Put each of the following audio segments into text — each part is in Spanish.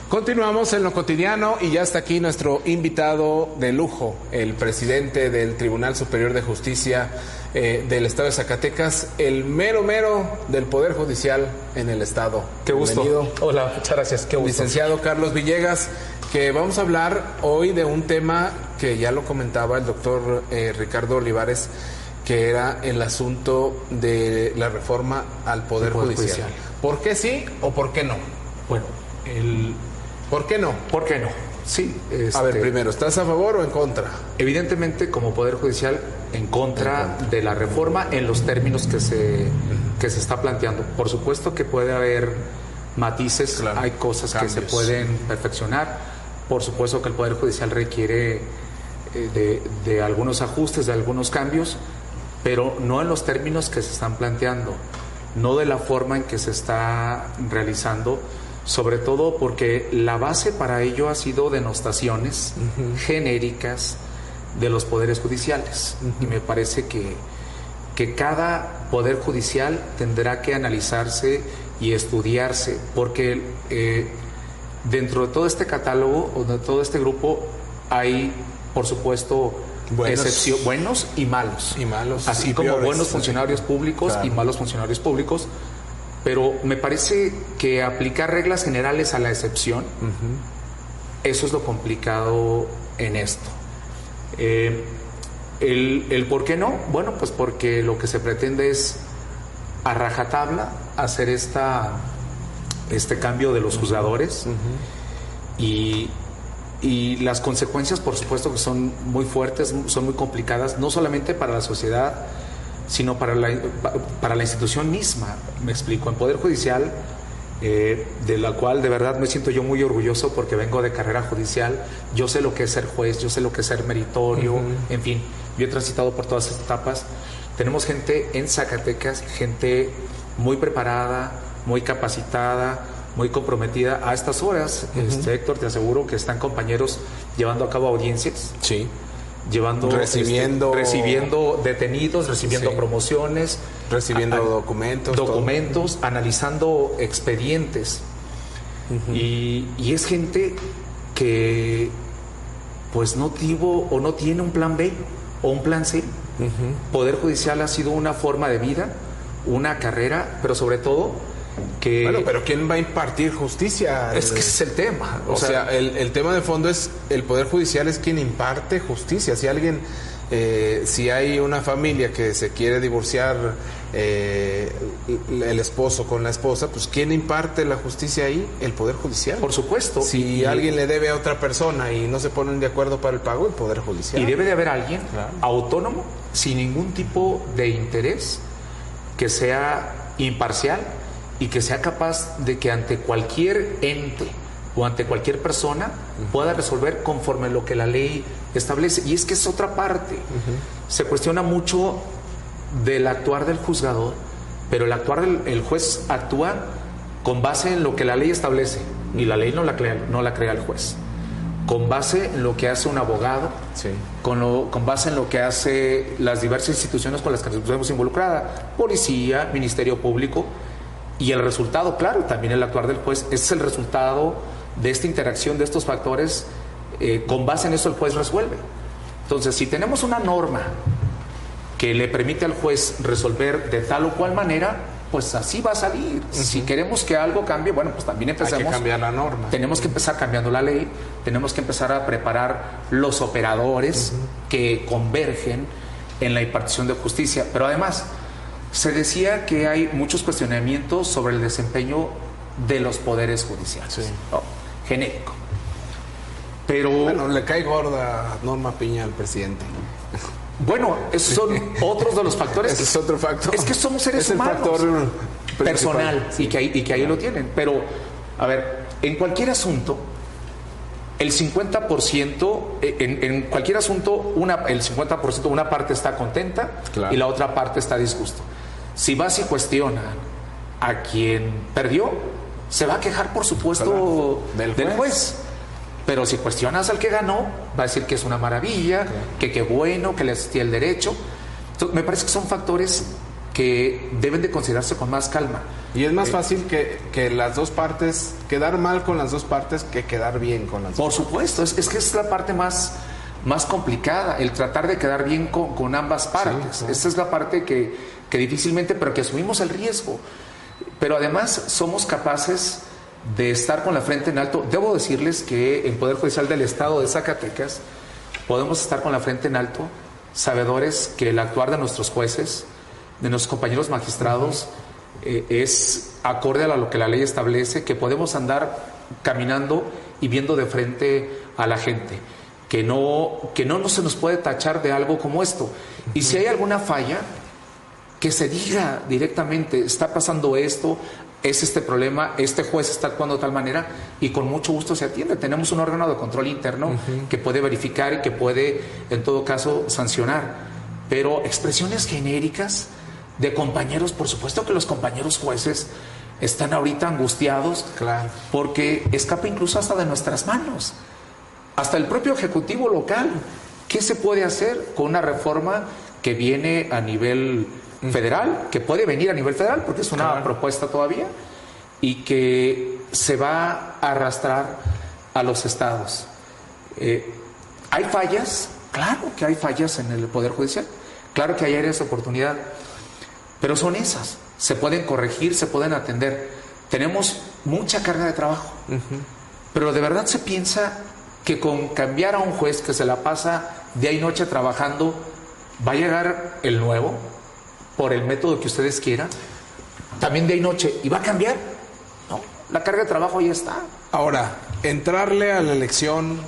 Continuamos en lo cotidiano y ya está aquí nuestro invitado de lujo, el presidente del Tribunal Superior de Justicia del Estado de Zacatecas, el mero del Poder Judicial en el Estado. Qué gusto. Bienvenido. Hola, muchas gracias. Qué gusto. Licenciado Carlos Villegas, que vamos a hablar hoy de un tema que ya lo comentaba el doctor Ricardo Olivares, que era el asunto de la reforma al Poder Judicial. ¿Por qué sí o por qué no? Bueno, ¿por qué no? ¿Por qué no? Sí. A ver, primero, ¿estás a favor o en contra? Evidentemente, como Poder Judicial, en contra de la reforma en los términos que se está planteando. Por supuesto que puede haber matices, claro, hay cosas cambios que se pueden perfeccionar. Por supuesto que el Poder Judicial requiere de algunos ajustes, de algunos cambios, pero no en los términos que se están planteando, no de la forma en que se está realizando, sobre todo porque la base para ello ha sido denostaciones genéricas de los poderes judiciales. Y me parece que cada poder judicial tendrá que analizarse y estudiarse, porque dentro de todo este catálogo o de todo este grupo hay, por supuesto, buenos y malos. Así como peores, buenos funcionarios públicos, claro, y malos funcionarios públicos. Pero me parece que aplicar reglas generales a la excepción, eso es lo complicado en esto. El por qué no, bueno, pues porque lo que se pretende es a rajatabla hacer este cambio de los juzgadores, y las consecuencias, por supuesto, que son muy fuertes, son muy complicadas, no solamente para la sociedad, sino para la institución misma. Me explico, en Poder Judicial, de la cual de verdad me siento yo muy orgulloso porque vengo de carrera judicial, yo sé lo que es ser juez, yo sé lo que es ser meritorio, en fin, yo he transitado por todas estas etapas. Tenemos gente en Zacatecas, gente muy preparada, muy capacitada, muy comprometida a estas horas. Héctor, te aseguro que están compañeros llevando a cabo audiencias. Sí. Recibiendo detenidos, recibiendo promociones, recibiendo documentos, analizando expedientes. Y es gente que pues no tiene un plan B o un plan C. Poder Judicial ha sido una forma de vida, una carrera, pero sobre todo que... Bueno, pero ¿quién va a impartir justicia? Es que ese es el tema. O sea, el tema de fondo es el Poder Judicial es quien imparte justicia. Si alguien, si hay una familia que se quiere divorciar, el esposo con la esposa, pues ¿quién imparte la justicia ahí? El Poder Judicial. Por supuesto. Si alguien le debe a otra persona y no se ponen de acuerdo para el pago, el Poder Judicial. Y debe de haber alguien, claro, autónomo, sin ningún tipo de interés, que sea imparcial y que sea capaz de que ante cualquier ente o ante cualquier persona pueda resolver conforme lo que la ley establece. Y es que es otra parte. Se cuestiona mucho del actuar del juzgador, pero el juez actúa con base en lo que la ley establece, y la ley no la crea el juez. Con base en lo que hace un abogado, con base en lo que hace las diversas instituciones con las que nos vemos involucradas, policía, ministerio público. Y el resultado, claro, también el actuar del juez, es el resultado de esta interacción de estos factores. Con base en eso el juez resuelve. Entonces, si tenemos una norma que le permite al juez resolver de tal o cual manera, pues así va a salir. Si queremos que algo cambie, bueno, pues también empecemos. Hay que cambiar la norma. Tenemos que empezar cambiando la ley, tenemos que empezar a preparar los operadores que convergen en la impartición de justicia. Pero además, se decía que hay muchos cuestionamientos sobre el desempeño de los poderes judiciales. Genérico. Pero... Bueno, le cae gorda Norma Piña al presidente. Bueno, esos son otros de los factores. Ese es otro factor. Es que somos seres humanos. Es el factor personal, sí. y que ahí lo tienen. Pero, a ver, en cualquier asunto, el 50%, en cualquier asunto, el 50% una parte está contenta, claro, y la otra parte está a disgusto. Si vas y cuestionas a quien perdió, se va a quejar, por supuesto, claro, del juez. Pero si cuestionas al que ganó, va a decir que es una maravilla, claro, que qué bueno, que le asistía el derecho. Entonces, me parece que son factores que deben de considerarse con más calma. Y es más fácil que las dos partes, quedar mal con las dos partes que quedar bien con las dos partes. Por supuesto, es que es la parte más complicada, el tratar de quedar bien con ambas partes. Sí, esta es la parte que difícilmente, pero que asumimos el riesgo. Pero además somos capaces de estar con la frente en alto. Debo decirles que en Poder Judicial del Estado de Zacatecas podemos estar con la frente en alto, sabedores que el actuar de nuestros jueces, de nuestros compañeros magistrados, es acorde a lo que la ley establece, que podemos andar caminando y viendo de frente a la gente, que no se nos puede tachar de algo como esto. Y si hay alguna falla, que se diga directamente, está pasando esto, es este problema, este juez está actuando de tal manera, y con mucho gusto se atiende. Tenemos un órgano de control interno que puede verificar y que puede, en todo caso, sancionar. Pero expresiones genéricas de compañeros, por supuesto que los compañeros jueces están ahorita angustiados, claro, porque escapa incluso hasta de nuestras manos, hasta el propio ejecutivo local. ¿Qué se puede hacer con una reforma que viene a nivel federal, que puede venir a nivel federal porque es una propuesta todavía, y que se va a arrastrar a los estados? ¿Hay fallas? Claro que hay fallas en el Poder Judicial, claro que hay áreas de oportunidad, pero son esas, se pueden corregir, se pueden atender. Tenemos mucha carga de trabajo, pero de verdad se piensa que con cambiar a un juez que se la pasa día y noche trabajando, va a llegar el nuevo por el método que ustedes quieran, también día y noche, y va a cambiar. No, la carga de trabajo ya está. Ahora, entrarle a la elección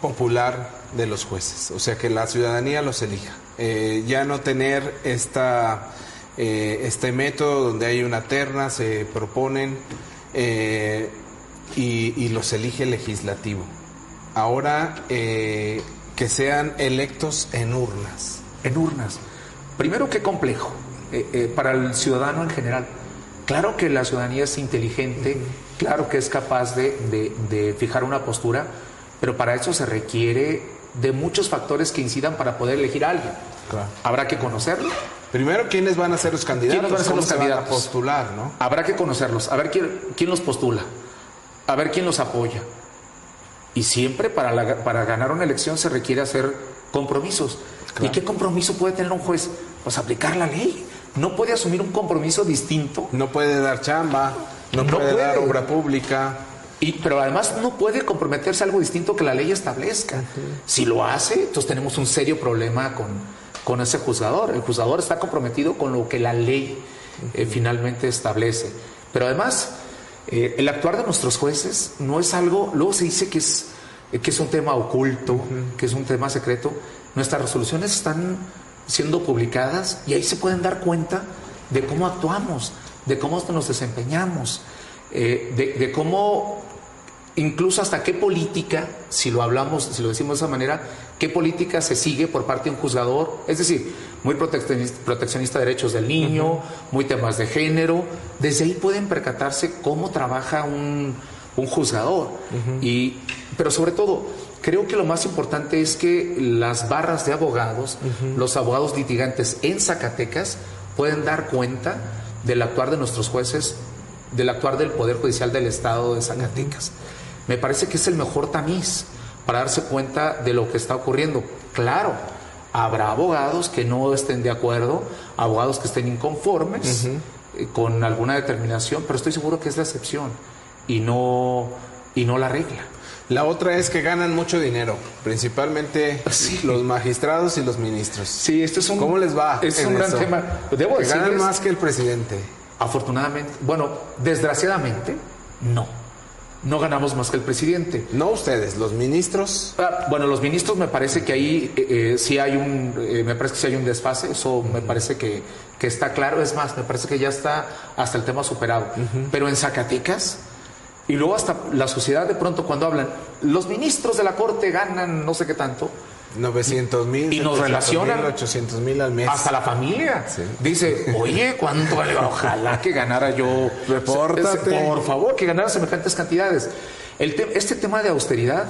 popular de los jueces, o sea, que la ciudadanía los elija, ya no tener este método donde hay una terna, se proponen y los elige el legislativo. Ahora que sean electos en urnas. En urnas. Primero, qué complejo para el ciudadano en general. Claro que la ciudadanía es inteligente, claro que es capaz de fijar una postura, pero para eso se requiere de muchos factores que incidan para poder elegir a alguien. Claro. Habrá que conocerlo. Primero, ¿quiénes van a ser los candidatos? ¿Quiénes van a ser los candidatos? Van a postular, ¿no? Habrá que conocerlos, a ver quién los postula, a ver quién los apoya. Y siempre para ganar una elección se requiere hacer compromisos. Claro. ¿Y qué compromiso puede tener un juez? Pues aplicar la ley. No puede asumir un compromiso distinto. No puede dar chamba, no puede dar obra pública. Pero además no puede comprometerse a algo distinto que la ley establezca. Si lo hace, entonces tenemos un serio problema con ese juzgador. El juzgador está comprometido con lo que la ley finalmente establece. Pero además, el actuar de nuestros jueces no es algo, luego se dice que es un tema oculto, que es un tema secreto. Nuestras resoluciones están siendo publicadas y ahí se pueden dar cuenta de cómo actuamos, de cómo nos desempeñamos, de cómo, incluso hasta qué política, si lo decimos de esa manera, qué política se sigue por parte de un juzgador. Es decir, muy proteccionista de derechos del niño, muy temas de género. Desde ahí pueden percatarse cómo trabaja un juzgador. Pero sobre todo, creo que lo más importante es que las barras de abogados, los abogados litigantes en Zacatecas, pueden dar cuenta del actuar de nuestros jueces, del actuar del Poder Judicial del Estado de Zacatecas. Me parece que es el mejor tamiz para darse cuenta de lo que está ocurriendo. Claro, habrá abogados que no estén de acuerdo, abogados que estén inconformes con alguna determinación, pero estoy seguro que es la excepción y no la regla. La otra es que ganan mucho dinero, principalmente los magistrados y los ministros. Sí, ¿cómo les va? Es un gran tema. Debo decirles, ganan más que el presidente. Afortunadamente, desgraciadamente, no ganamos más que el presidente. No ustedes, los ministros. Bueno, los ministros me parece que ahí sí hay un desfase, eso me parece que está claro. Es más, me parece que ya está hasta el tema superado. Pero en Zacatecas, y luego hasta la sociedad de pronto cuando hablan, los ministros de la Corte ganan no sé qué tanto. 900,000 y nos relacionan 800,000 al mes. Hasta la familia dice, oye, ¿cuánto vale? Ojalá que ganara yo. Repórtate. Por favor, que ganara semejantes cantidades. Este tema de austeridad,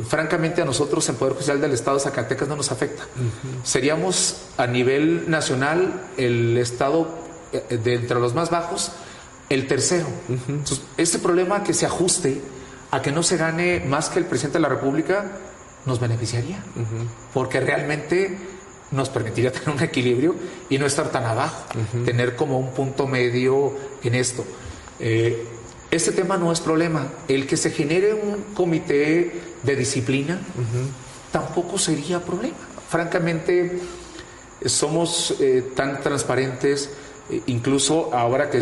francamente, a nosotros en Poder Judicial del Estado de Zacatecas no nos afecta. Seríamos a nivel nacional el estado de entre los más bajos, el tercero. Entonces, este problema que se ajuste a que no se gane más que el presidente de la República nos beneficiaría, porque realmente nos permitiría tener un equilibrio y no estar tan abajo, tener como un punto medio en esto. Este tema no es problema. El que se genere un comité de disciplina tampoco sería problema. Francamente, somos tan transparentes, incluso ahora que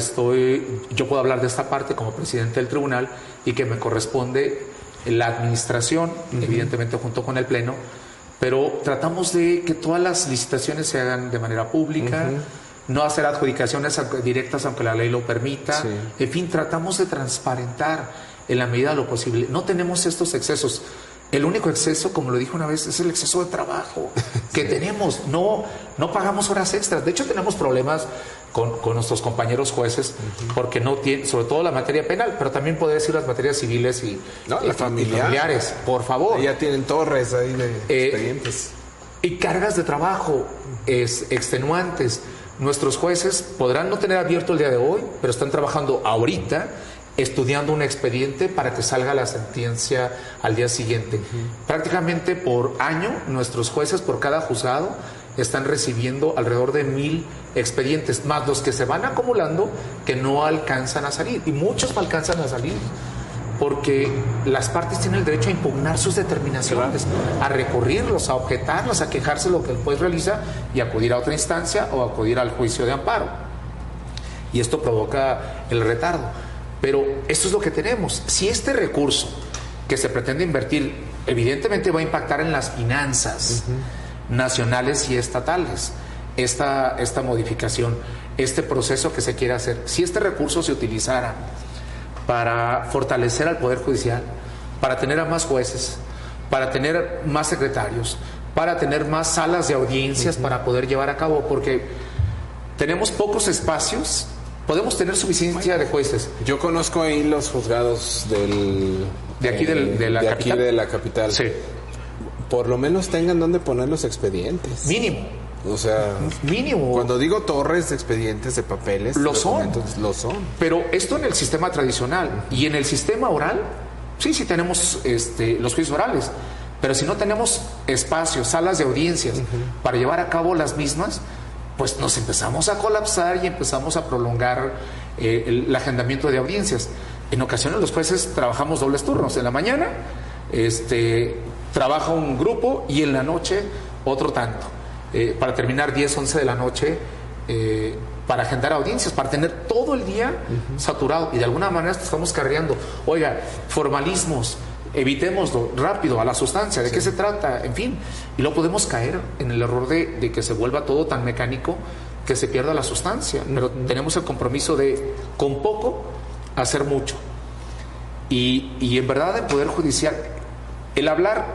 yo puedo hablar de esta parte como presidente del tribunal y que me corresponde la administración, evidentemente junto con el Pleno, pero tratamos de que todas las licitaciones se hagan de manera pública, no hacer adjudicaciones directas aunque la ley lo permita, en fin, tratamos de transparentar en la medida de lo posible. No tenemos estos excesos. El único exceso, como lo dije una vez, es el exceso de trabajo que tenemos. No pagamos horas extras. De hecho, tenemos problemas con nuestros compañeros jueces porque no tienen, sobre todo la materia penal, pero también podría decir las materias civiles y familiares, por favor. Ya tienen torres ahí de expedientes. Y cargas de trabajo extenuantes. Nuestros jueces podrán no tener abierto el día de hoy, pero están trabajando ahorita estudiando un expediente para que salga la sentencia al día siguiente. Prácticamente por año, nuestros jueces por cada juzgado están recibiendo alrededor de 1000 expedientes, más los que se van acumulando que no alcanzan a salir. Y muchos no alcanzan a salir, porque las partes tienen el derecho a impugnar sus determinaciones, a recurrirlos, a objetarlos, a quejarse de lo que el juez realiza y acudir a otra instancia o acudir al juicio de amparo. Y esto provoca el retardo. Pero esto es lo que tenemos. Si este recurso que se pretende invertir evidentemente va a impactar en las finanzas nacionales y estatales, esta modificación, este proceso que se quiere hacer, si este recurso se utilizara para fortalecer al Poder Judicial, para tener a más jueces, para tener más secretarios, para tener más salas de audiencias para poder llevar a cabo, porque tenemos pocos espacios. Podemos tener suficiencia de jueces. Yo conozco ahí los juzgados de aquí de la capital. Sí. Por lo menos tengan donde poner los expedientes. Mínimo. O sea, mínimo. Cuando digo torres de expedientes, de papeles, lo son. Pero esto en el sistema tradicional y en el sistema oral, sí tenemos los juicios orales. Pero si no tenemos espacios, salas de audiencias para llevar a cabo las mismas, pues nos empezamos a colapsar y empezamos a prolongar el agendamiento de audiencias. En ocasiones los jueces trabajamos dobles turnos. En la mañana trabaja un grupo y en la noche otro tanto. Para terminar 10, 11 de la noche para agendar audiencias, para tener todo el día saturado. Y de alguna manera estamos carreando. Oiga, formalismos, evitémoslo rápido, a la sustancia, de qué se trata, en fin. Y luego podemos caer en el error de que se vuelva todo tan mecánico que se pierda la sustancia. Pero tenemos el compromiso de, con poco, hacer mucho. Y en verdad el Poder Judicial, el hablar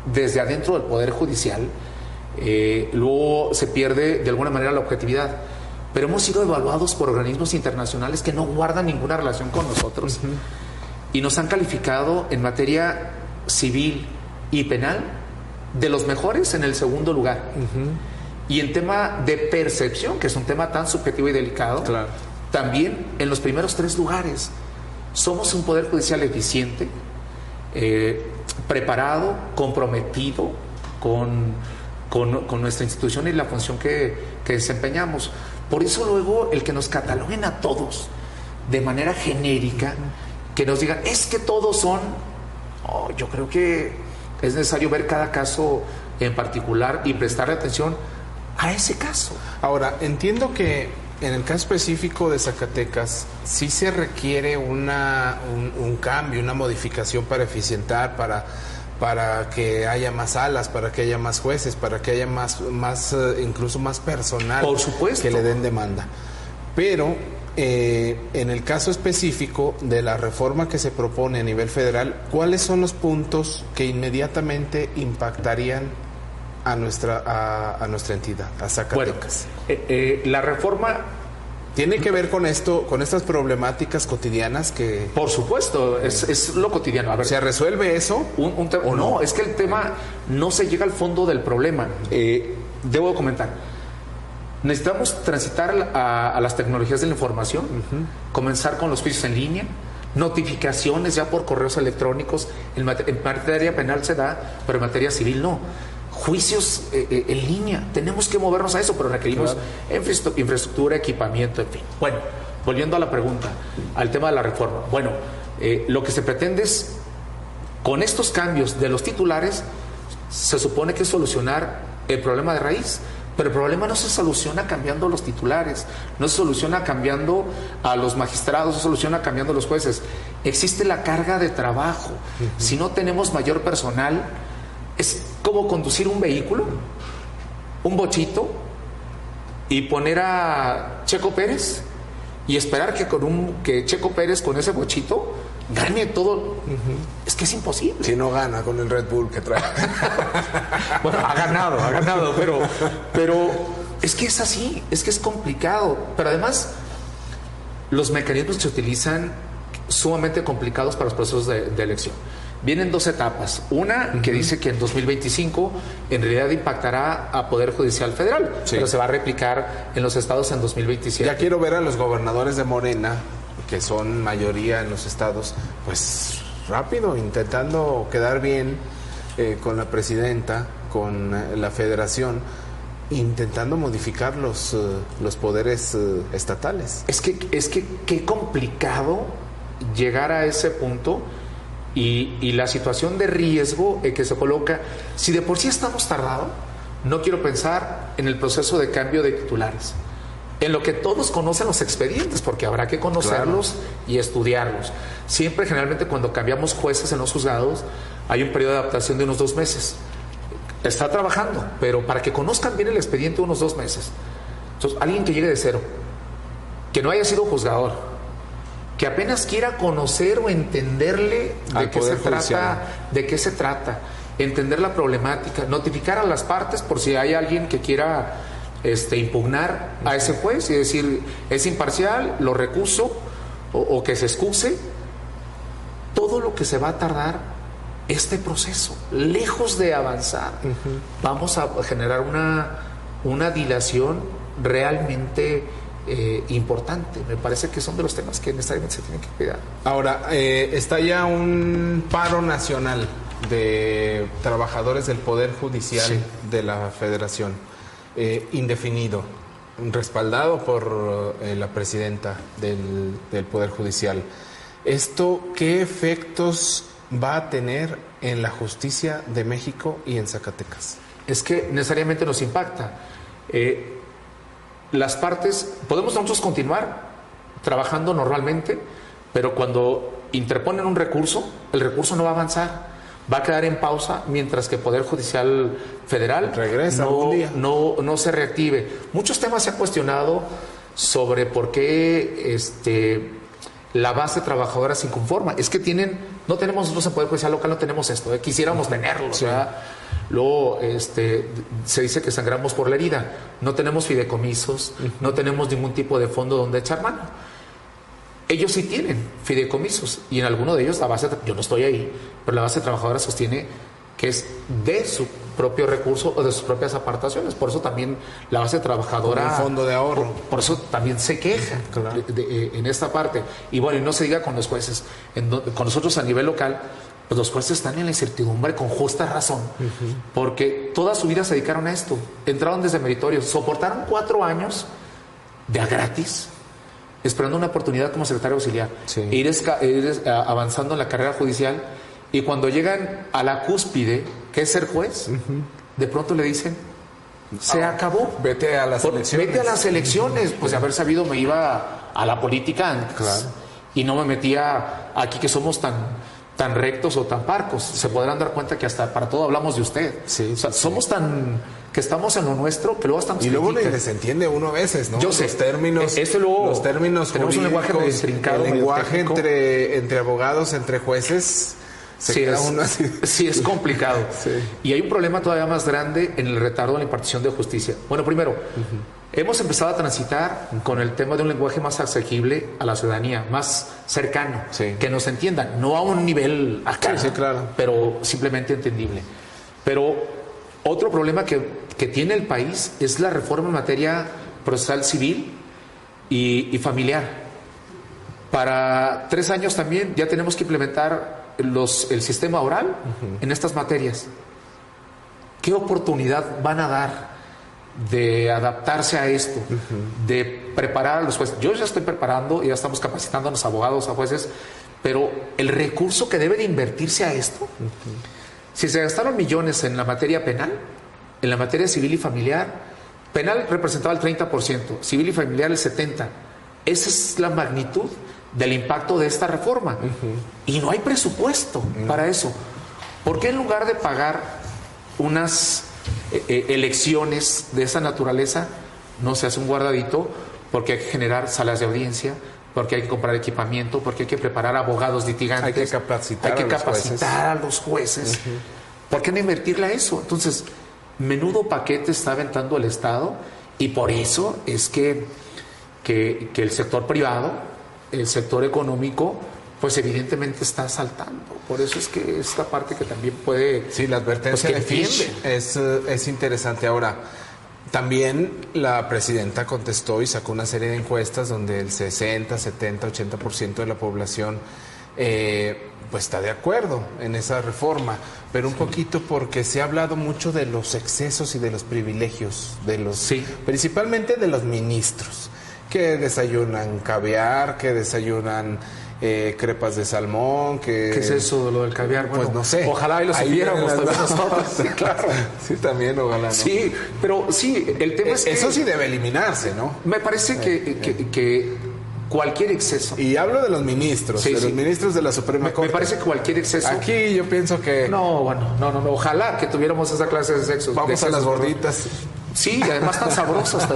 desde adentro del Poder Judicial, luego se pierde de alguna manera la objetividad. Pero hemos sido evaluados por organismos internacionales que no guardan ninguna relación con nosotros. Y nos han calificado en materia civil y penal de los mejores en el segundo lugar. Y en tema de percepción, que es un tema tan subjetivo y delicado, también en los primeros 3 lugares. Somos un Poder Judicial eficiente, preparado, comprometido con nuestra institución y la función que desempeñamos. Por eso luego el que nos cataloguen a todos de manera genérica, que nos digan, es que todos son... yo creo que es necesario ver cada caso en particular y prestarle atención a ese caso. Ahora, entiendo que en el caso específico de Zacatecas sí se requiere un cambio, una modificación para eficientar, para que haya más salas, para que haya más jueces, para que haya incluso más personal, por supuesto, que le den demanda. Pero en el caso específico de la reforma que se propone a nivel federal, ¿cuáles son los puntos que inmediatamente impactarían a nuestra entidad, a Zacatecas? Bueno, la reforma tiene que ver con esto, con estas problemáticas cotidianas que... Por supuesto, es lo cotidiano. A ver, ¿se resuelve eso? ¿O no? Es que el tema no se llega al fondo del problema. Debo comentar, Necesitamos transitar a las tecnologías de la información, comenzar con los juicios en línea, notificaciones ya por correos electrónicos. En materia penal se da, pero en materia civil no. Juicios en línea. Tenemos que movernos a eso, pero requerimos infraestructura, equipamiento, en fin. Bueno, volviendo a la pregunta, al tema de la reforma. Bueno, lo que se pretende es, con estos cambios de los titulares, se supone que es solucionar el problema de raíz. Pero el problema no se soluciona cambiando los titulares, no se soluciona cambiando a los magistrados, no se soluciona cambiando a los jueces. Existe la carga de trabajo. Si no tenemos mayor personal, es como conducir un vehículo, un bochito, y poner a Checo Pérez y esperar que Checo Pérez con ese bochito gane todo. Es que es imposible. Si no gana con el Red Bull que trae. Bueno, ha ganado, pero es que es así, es que es complicado. Pero además, los mecanismos que se utilizan sumamente complicados para los procesos de elección. Vienen dos etapas. Una que dice que en 2025 en realidad impactará a Poder Judicial Federal, pero se va a replicar en los estados en 2027. Ya quiero ver a los gobernadores de Morena, que son mayoría en los estados, pues rápido, intentando quedar bien con la presidenta, con la federación, intentando modificar los poderes estatales. Es que qué complicado llegar a ese punto y la situación de riesgo que se coloca. Si de por sí estamos tardados, no quiero pensar en el proceso de cambio de titulares, en lo que todos conocen los expedientes, porque habrá que conocerlos y estudiarlos. Siempre, generalmente, cuando cambiamos jueces en los juzgados, hay un periodo de adaptación de unos 2 meses. Está trabajando, pero para que conozcan bien el expediente, unos 2 meses. Entonces, alguien que llegue de cero, que no haya sido juzgador, que apenas quiera conocer o entenderle de qué se trata, entender la problemática, notificar a las partes por si hay alguien que quiera impugnar a ese juez y decir, es imparcial, lo recuso, o que se excuse. Todo lo que se va a tardar este proceso, lejos de avanzar, vamos a generar una dilación realmente importante. Me parece que son de los temas que necesariamente se tienen que cuidar. Ahora, está ya un paro nacional de trabajadores del Poder Judicial de la Federación, indefinido, respaldado por la presidenta del Poder Judicial. ¿Esto qué efectos va a tener en la justicia de México y en Zacatecas? Es que necesariamente nos impacta. Las partes, podemos nosotros continuar trabajando normalmente, pero cuando interponen un recurso, el recurso no va a avanzar, va a quedar en pausa mientras que el Poder Judicial Federal regresa no se reactive. Muchos temas se han cuestionado sobre por qué la base trabajadora se inconforma. Es que no tenemos nosotros en Poder Judicial Local, no tenemos esto, quisiéramos tenerlo. Sí. Luego se dice que sangramos por la herida. No tenemos fideicomisos, no tenemos ningún tipo de fondo donde echar mano. Ellos sí tienen fideicomisos y en alguno de ellos la base, yo no estoy ahí, pero la base trabajadora sostiene que es de su propio recurso o de sus propias aportaciones. Por eso también la base trabajadora... Como un fondo de ahorro. Por eso también se queja en esta parte. Y bueno, y no se diga con los jueces. Con nosotros a nivel local, pues los jueces están en la incertidumbre con justa razón, porque toda su vida se dedicaron a esto. Entraron desde meritorios, soportaron 4 años de a gratis, esperando una oportunidad como secretario auxiliar, ir avanzando en la carrera judicial, y cuando llegan a la cúspide, que es ser juez, de pronto le dicen, se acabó. Vete a las elecciones. Vete a las elecciones. Pues de haber sabido me iba a la política antes, y no me metía aquí que somos tan rectos o tan parcos. Se podrán dar cuenta que hasta para todo hablamos de usted. Somos tan que estamos en lo nuestro que luego estamos. Y luego les entiende uno a veces, ¿no? Yo sé. Los términos. Los términos tenemos un lenguaje medio intrincado, el lenguaje entre abogados, entre jueces. Sí, es complicado. Y hay un problema todavía más grande en el retardo en la impartición de justicia. Bueno, primero, hemos empezado a transitar con el tema de un lenguaje más asequible a la ciudadanía, más cercano, que nos entiendan, no a un nivel acá, pero simplemente entendible. Pero otro problema que tiene el país es la reforma en materia procesal civil y familiar. Para 3 años también ya tenemos que implementar el sistema oral en estas materias. ¿Qué oportunidad van a dar de adaptarse a esto? De preparar a los jueces. Yo ya estoy preparando, ya estamos capacitando a los abogados, a jueces, pero el recurso que debe de invertirse a esto, si se gastaron millones en la materia penal, en la materia civil y familiar, penal representaba el 30%, civil y familiar el 70%. Esa es la magnitud del impacto de esta reforma. Y no hay presupuesto para eso. ¿Por qué en lugar de pagar unas elecciones de esa naturaleza no se hace un guardadito? Porque hay que generar salas de audiencia, porque hay que comprar equipamiento, porque hay que preparar abogados litigantes, hay que capacitar a los jueces. ¿Por qué no invertirle a eso? Entonces, menudo paquete está aventando el Estado, y por eso es que el sector privado, el sector económico, pues evidentemente está saltando. Por eso es que esta parte que también puede... Sí, la advertencia pues, de Fish es interesante. Ahora, también la presidenta contestó y sacó una serie de encuestas donde el 60, 70, 80% de la población pues está de acuerdo en esa reforma, pero un poquito porque se ha hablado mucho de los excesos y de los privilegios, principalmente de los ministros, que desayunan caviar, que desayunan crepas de salmón, que... ¿Qué es eso de lo del caviar? Bueno, pues no sé. Ojalá y lo supiéramos también nosotros. Sí, claro. Sí, también, ojalá, ¿no? Sí, pero sí, el tema es que... Eso sí debe eliminarse, ¿no? Me parece que cualquier exceso... Y hablo de los ministros, los ministros de la Suprema Corte. Me parece que cualquier exceso... Aquí yo pienso que... No, ojalá que tuviéramos esa clase de sexo. Vamos a las gorditas. Sí, y además tan sabrosas,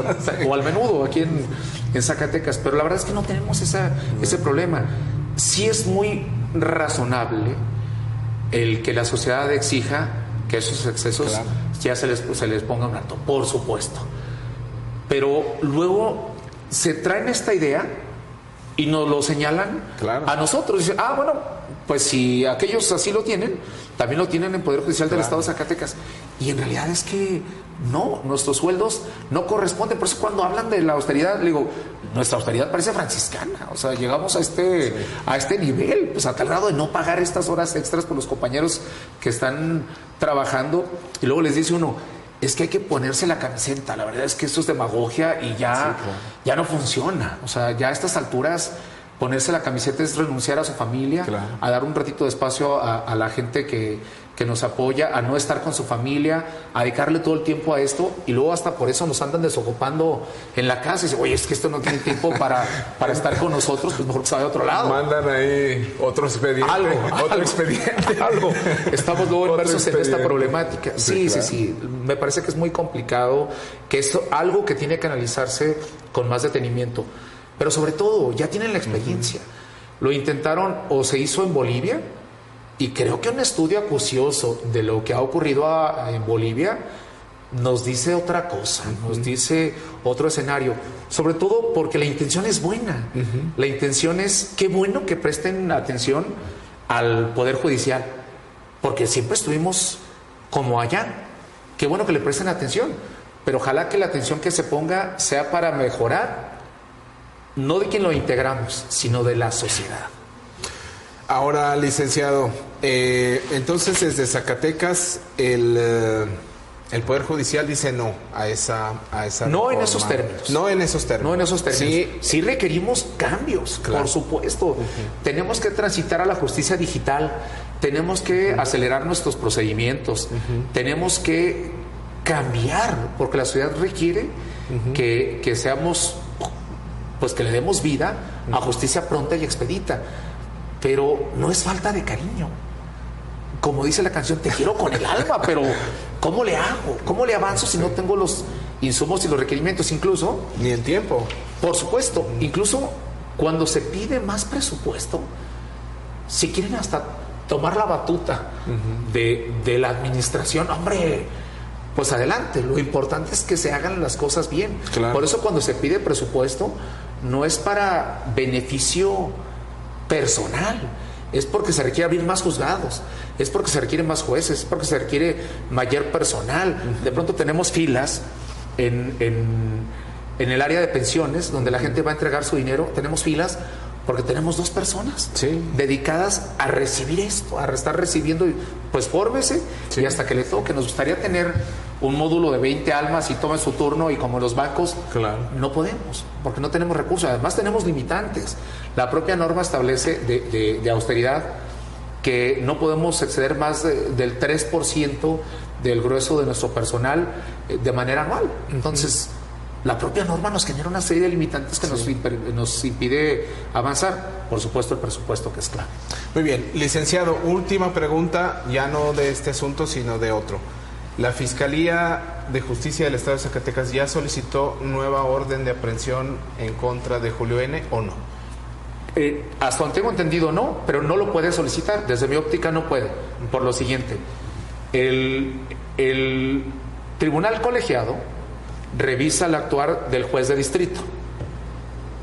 o al menudo aquí en Zacatecas, pero la verdad es que no tenemos ese problema. Sí es muy razonable el que la sociedad exija que esos excesos ya se les ponga un alto, por supuesto. Pero luego se traen esta idea y nos lo señalan a nosotros. Dicen, bueno, pues si aquellos así lo tienen, también lo tienen en Poder Judicial del Estado de Zacatecas. Y en realidad es que no, nuestros sueldos no corresponden. Por eso cuando hablan de la austeridad, le digo, nuestra austeridad parece franciscana. O sea, llegamos a este nivel, pues a tal grado de no pagar estas horas extras por los compañeros que están trabajando. Y luego les dice uno, es que hay que ponerse la camiseta. La verdad es que esto es demagogia y ya no funciona. O sea, ya a estas alturas ponerse la camiseta es renunciar a su familia, a dar un ratito de espacio a la gente que nos apoya, a no estar con su familia, a dedicarle todo el tiempo a esto, y luego hasta por eso nos andan desocupando en la casa y dicen, oye, es que esto no tiene tiempo para estar con nosotros, pues mejor que se vaya a otro lado. Mandan ahí otro expediente. Algo. Estamos luego inmersos en esta problemática. Sí. Me parece que es muy complicado, que es algo que tiene que analizarse con más detenimiento. Pero sobre todo, ya tienen la experiencia. Lo intentaron o se hizo en Bolivia, y creo que un estudio acucioso de lo que ha ocurrido en Bolivia nos dice otra cosa, nos dice otro escenario, sobre todo porque la intención es buena. La intención es, qué bueno que presten atención al Poder Judicial, porque siempre estuvimos como allá. Qué bueno que le presten atención, pero ojalá que la atención que se ponga sea para mejorar, no de quien lo integramos, sino de la sociedad. Ahora, licenciado, entonces desde Zacatecas el Poder Judicial dice no a esa no reforma. En esos términos. No en esos términos. Sí requerimos cambios, por supuesto. Tenemos que transitar a la justicia digital, tenemos que acelerar nuestros procedimientos, tenemos que cambiar, porque la sociedad requiere que seamos, pues que le demos vida a justicia pronta y expedita. Pero no es falta de cariño. Como dice la canción, te quiero con el alma, pero ¿cómo le hago? ¿Cómo le avanzo si no tengo los insumos y los requerimientos? Incluso... Ni el tiempo. Por supuesto. Incluso cuando se pide más presupuesto, si quieren hasta tomar la batuta de la administración, hombre, pues adelante. Lo importante es que se hagan las cosas bien. Por eso cuando se pide presupuesto, no es para beneficio personal, es porque se requiere abrir más juzgados, es porque se requieren más jueces, es porque se requiere mayor personal. De pronto tenemos filas en En el área de pensiones, donde la gente va a entregar su dinero, tenemos filas porque tenemos 2 personas dedicadas a recibir esto, a estar recibiendo, pues fórmese y hasta que le toque. Nos gustaría tener un módulo de 20 almas y tomen su turno, y como en los bancos, no podemos, porque no tenemos recursos. Además tenemos limitantes. La propia norma establece de austeridad que no podemos exceder más del 3% del grueso de nuestro personal de manera anual. Entonces, la propia norma nos genera una serie de limitantes que nos impide avanzar. Por supuesto, el presupuesto, que es clave. Muy bien, licenciado, última pregunta, ya no de este asunto, sino de otro. ¿La Fiscalía de Justicia del Estado de Zacatecas ya solicitó nueva orden de aprehensión en contra de Julio N. o no? Hasta donde tengo entendido no, pero no lo puede solicitar. Desde mi óptica no puede, por lo siguiente. El tribunal colegiado revisa el actuar del juez de distrito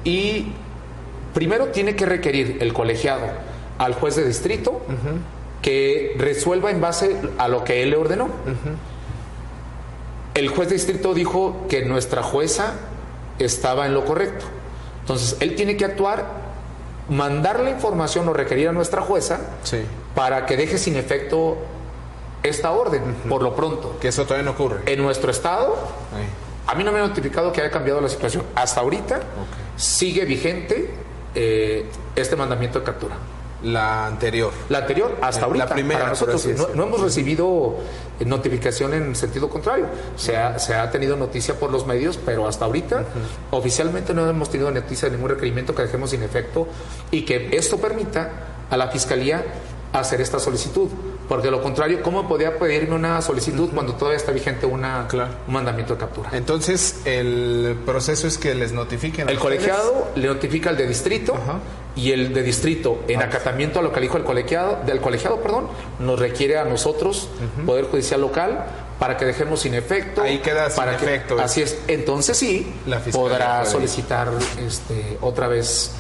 y primero tiene que requerir el colegiado al juez de distrito que resuelva en base a lo que él le ordenó. El juez de distrito dijo que nuestra jueza estaba en lo correcto. Entonces, él tiene que actuar, mandar la información o requerir a nuestra jueza para que deje sin efecto esta orden, por lo pronto. Que eso todavía no ocurre. En nuestro estado, a mí no me han notificado que haya cambiado la situación. Hasta ahorita sigue vigente este mandamiento de captura. La anterior. La anterior, hasta ahorita. La primera, para nosotros no hemos recibido notificación en sentido contrario. Se ha tenido noticia por los medios, pero hasta ahorita oficialmente no hemos tenido noticia de ningún requerimiento que dejemos sin efecto, y que esto permita a la Fiscalía hacer esta solicitud. Porque de lo contrario, ¿cómo podría pedirme una solicitud cuando todavía está vigente un mandamiento de captura? Entonces, el proceso es que les notifiquen. El colegiado le notifica al de distrito, y el de distrito, en acatamiento a lo que dijo el colegiado, nos requiere a nosotros, Poder Judicial Local, para que dejemos sin efecto. Ahí queda sin efecto. Así es. Entonces sí, podrá solicitar otra vez,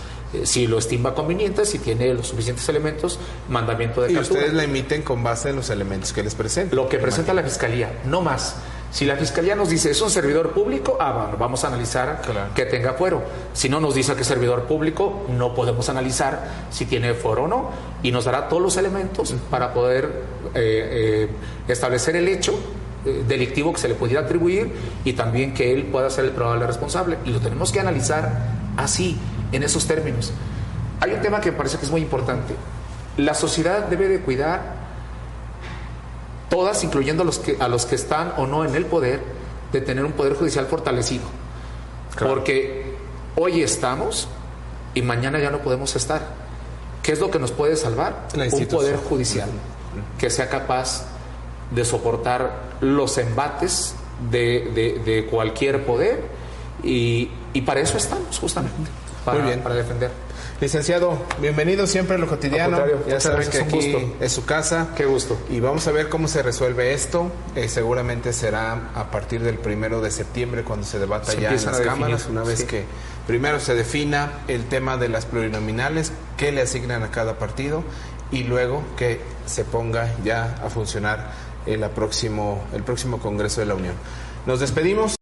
si lo estima conveniente, si tiene los suficientes elementos, mandamiento de captura. Y ustedes la emiten con base en los elementos que les presentan. Lo que presenta la Fiscalía, no más. Si la Fiscalía nos dice, ¿es un servidor público? Bueno, vamos a analizar que tenga fuero. Si no nos dice que es servidor público, no podemos analizar si tiene fuero o no, y nos dará todos los elementos para poder establecer el hecho delictivo que se le pudiera atribuir, y también que él pueda ser el probable responsable. Y lo tenemos que analizar así, en esos términos. Hay un tema que me parece que es muy importante. La sociedad debe de cuidar, todas, incluyendo a los que están o no en el poder, de tener un poder judicial fortalecido. Porque hoy estamos y mañana ya no podemos estar. ¿Qué es lo que nos puede salvar? Un poder judicial que sea capaz de soportar los embates de cualquier poder, y para eso estamos, justamente. Muy bien. Para defender. Licenciado, bienvenido siempre a Lo Cotidiano. Ya saben que aquí es su casa. Qué gusto. Y vamos a ver cómo se resuelve esto. Seguramente será a partir del 1 de septiembre cuando se debata ya en las cámaras, una vez que primero se defina el tema de las plurinominales, qué le asignan a cada partido, y luego que se ponga ya a funcionar el próximo Congreso de la Unión. Nos despedimos.